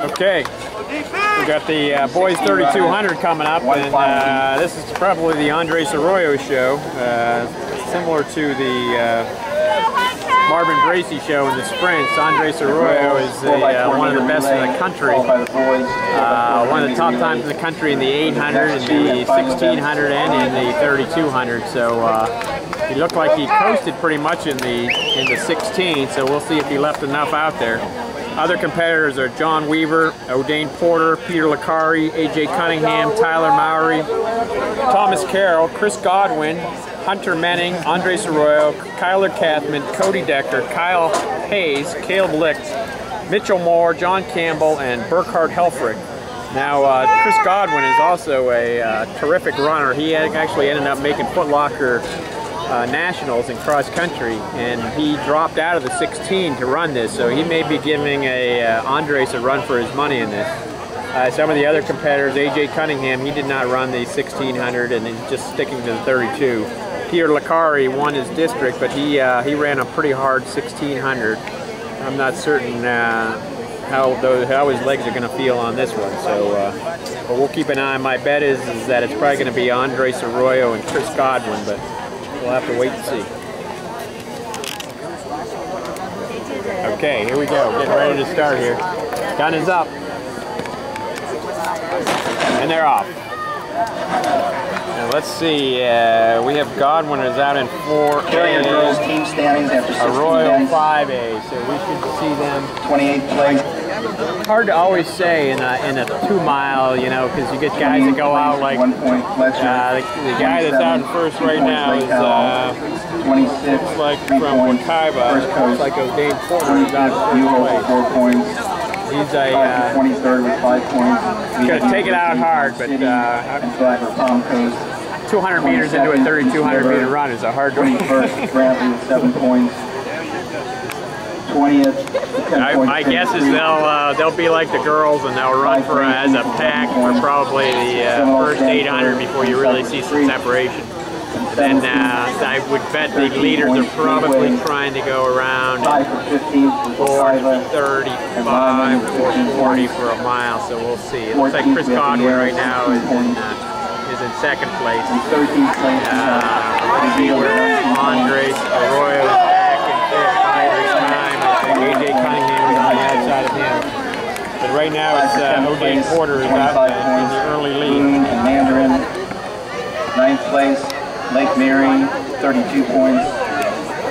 Okay, we got the boys 3200 coming up, and this is probably the Andres Arroyo show, similar to the Marvin Bracy show in the sprints. Andres Arroyo is one of the best in the country, one of the top times in the country in the 800, in the 1600, and in the 3200. So he looked like he coasted pretty much in the 16. So we'll see if he left enough out there. Other competitors are John Weaver, O'Dane Porter, Peter Licari, AJ Cunningham, Tyler Mowry, Thomas Carroll, Chris Godwin, Hunter Menning, Andres Arroyo, Kyler Kathman, Cody Decker, Kyle Hayes, Caleb Licht, Mitchell Moore, John Campbell, and Burkhard Helfrich. Now, Chris Godwin is also a terrific runner. He actually ended up making Foot Locker Nationals in cross country, and he dropped out of the 16 to run this, so he may be giving Andres a run for his money in this. Some of the other competitors, AJ Cunningham, he did not run the 1600 and he's just sticking to the 32. Peter Licari won his district, but he ran a pretty hard 1600. I'm not certain how his legs are going to feel on this one, so but we'll keep an eye. My bet is that it's probably going to be Andres Arroyo and Chris Godwin, but we'll have to wait and see. Okay, here we go. Getting ready to start here. Gun is up. And they're off. Now let's see. We have Godwin is out in 4A. Team standings after 60 Arroyo minutes. 5A, so we should see them. 28th place. Hard to always say in a 2 mile, you know, because you get guys that go out like 1 point Fletcher. The guy that's out in first right now is 26. looks like from Wakaiba. Looks like O'Dane Porter is out in first place. 4 points. He's 23rd with 5 points. going to take it out hard, but 200 meters into a 3,200 meter run is a hard run. 21st, Bradley with 7 points. 20th. My guess is they'll be like the girls and they'll run for as a pack for probably the first 800 before you really see some separation. Then I would bet the leaders are probably trying to go around 4:35, 4:40 for a mile, so we'll see. It looks like Chris Godwin right now is in second place. We'll see where Andres Arroyo is back in fifth by this time. I think AJ Cunningham is on the outside of him. But right now it's O'Dane Porter is out in the early lead. And Mandarin, 9th place. Lake Mary, 32 points.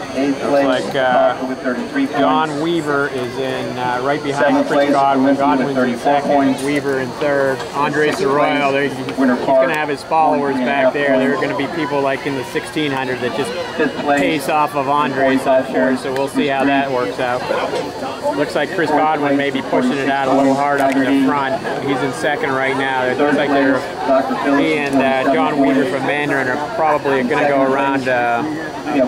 8th place, like with 33 points. John Weaver is in right behind Chris Godwin. Godwin's in second, Weaver in third. Andres Arroyo, he's going to have his followers back there. There are going to be people like in the 1600 that just pace off of Andres, I'm sure, so we'll see how that works out. But looks like Chris Godwin may be pushing it out a little hard up in the front. He's in second right now. It looks like he and John Weaver from Mandarin are probably going to go around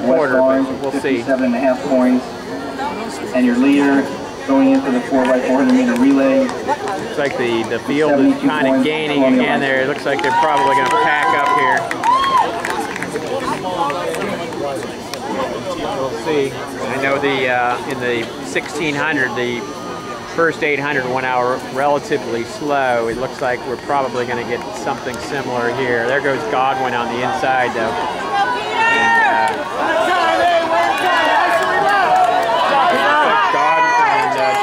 Porter, but we'll see. 7.5 points. And your leader going into the 4x400 meter relay. Looks like the field is kind of gaining again there. It looks like they're probably going to pack up here. We'll see. I know in the 1600, the first 800 went out relatively slow. It looks like we're probably going to get something similar here. There goes Godwin on the inside though. And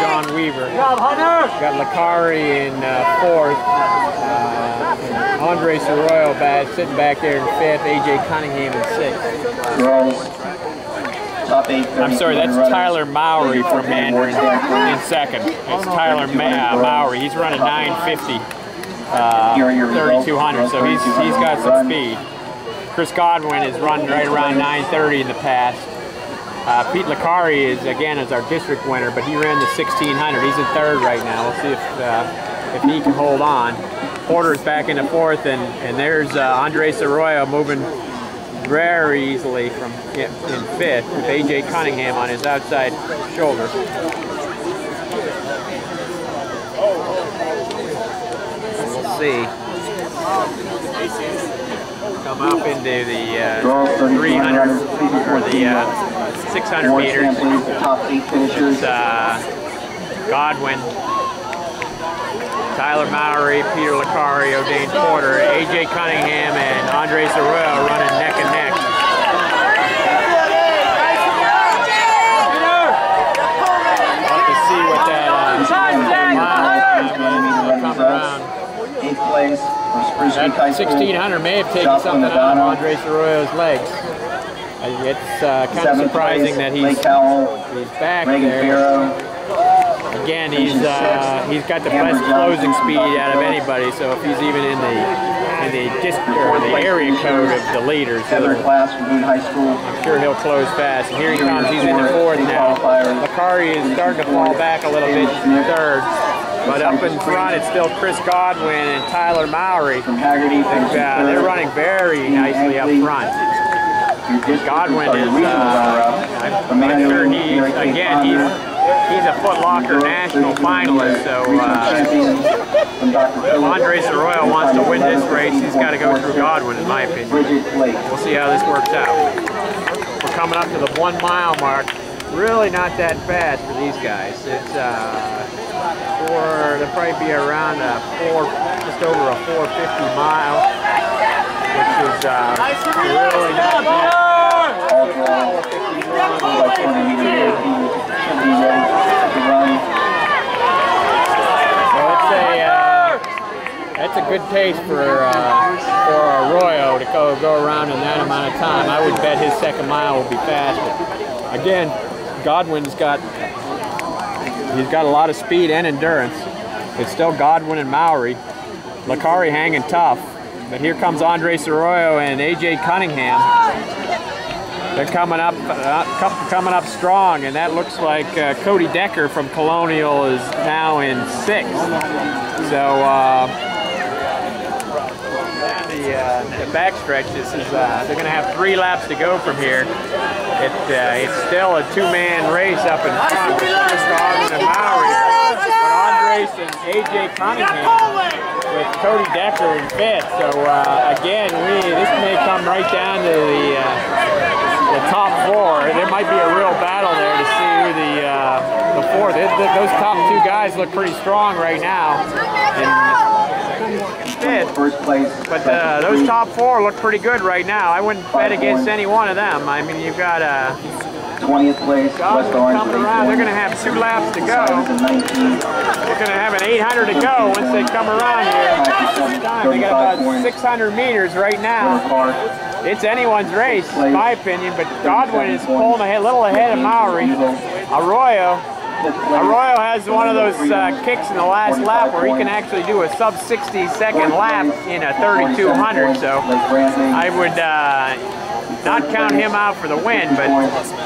John Weaver. Got Licari in fourth. Andres Arroyo sitting back there in fifth. AJ Cunningham in sixth. I'm sorry, that's Tyler Mowry from Mandarin in second. It's Tyler Mowry. He's running 950, 3,200, so he's got some speed. Chris Godwin is running right around 930 in the past. Pete Licari is our district winner, but he ran the 1600. He's in third right now. We'll see if he can hold on. Porter's back into fourth, and there's Andres Arroyo moving very easily from in fifth with AJ Cunningham on his outside shoulder. We'll see. Come up into the 300 or the 600 meters. It's Godwin Tyler Mowry, Peter Licari, O'Dane Porter, A.J. Cunningham, and Andres Arroyo running neck and neck. We'll have to see what that mile come around. 8th place for Spruce Creek High School. 1600 may have taken something out of Andres Arroyo's legs. It's kind of surprising that he's back there. Again, he's got the best closing speed out of anybody. So if he's even in the area code of the leaders, I'm sure he'll close fast. And here he comes. He's in the 4th now. Licari is starting to fall back a little bit in 3rd. But up in front, it's still Chris Godwin and Tyler Mowry. They're running very nicely up front. Godwin is, I'm sure he's a Foot Locker national finalist, so if Andres Arroyo wants to win this race, he's got to go through Godwin, in my opinion. We'll see how this works out. We're coming up to the 1 mile mark. Really not that fast for these guys. It's they'll probably be around just over a 450 mile, which is really not bad. So that's a good pace for Arroyo to go around in that amount of time. I would bet his 2nd mile will be faster. Again, Godwin's got a lot of speed and endurance. It's still Godwin and Mowry. Licari hanging tough. But here comes Andres Arroyo and A.J. Cunningham. They're coming up strong, and that looks like Cody Decker from Colonial is now in 6th. So the backstretch, they're going to have 3 laps to go from here. It's still a 2-man race up in front with Chris Godwin and Mowry. But Andres and A.J. Cunningham with Cody Decker in 5th. So again, this may come right down to the top 4. There might be a real battle there to see who the 4th. Those top 2 guys look pretty strong right now. First place, but those top 4 look pretty good right now. I wouldn't bet against any one of them. I mean, you've got 20th place West Orange coming around. They're going to have 2 laps to go. They're going to have an 800 to go once they come around here. They got about 600 meters right now. It's anyone's race, in my opinion, but Godwin is pulling a little ahead of Mowry. Arroyo has one of those kicks in the last lap where he can actually do a sub 60-second lap in a 3200. So I would not count him out for the win. But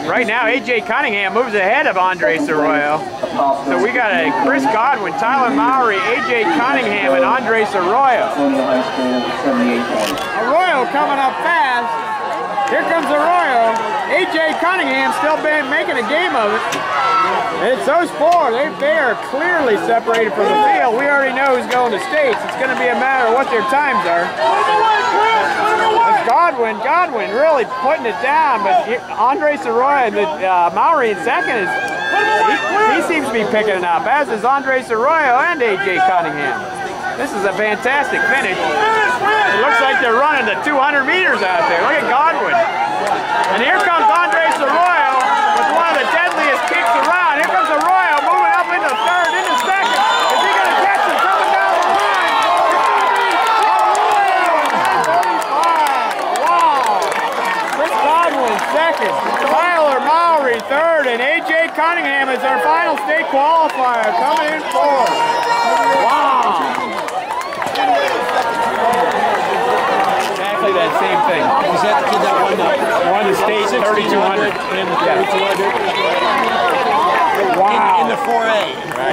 right now, A.J. Cunningham moves ahead of Andres Arroyo. So we got a Chris Godwin, Tyler Mowry, A.J. Cunningham, and Andres Arroyo. Arroyo coming up fast. Here comes Arroyo. A.J. Cunningham still making a game of it. It's those 4. They are clearly separated from the field. We already know who's going to states. It's going to be a matter of what their times are. It's Godwin really putting it down, but Andres Arroyo, Mowry in 2nd, he seems to be picking it up, as is Andres Arroyo and A.J. Cunningham. This is a fantastic finish. It looks like they're running the 200 meters out there. Look at Godwin. And here comes Andres Arroyo with one of the deadliest kicks around. Here comes Arroyo moving up into 3rd, into 2nd. Is he going to catch him coming down the line? Wow. Chris Godwin 2nd. Tyler Mowry 3rd. And A.J. Cunningham is our final state qualifier coming in 4th. Wow. Exactly that same thing. Was that the kid that won the state 3200? In the 3200? Wow. In the 4A. Right.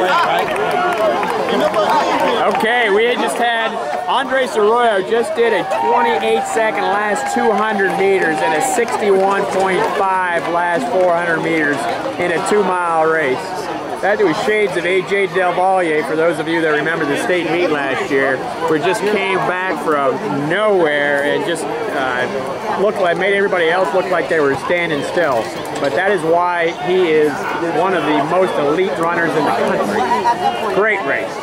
Okay, we just had Andres Arroyo just did a 28-second last 200 meters and a 61.5 last 400 meters in a 2-mile race. That was shades of A.J. Del Valle, for those of you that remember the state meet last year, where just came back from nowhere and just made everybody else look like they were standing still. But that is why he is one of the most elite runners in the country. Great race.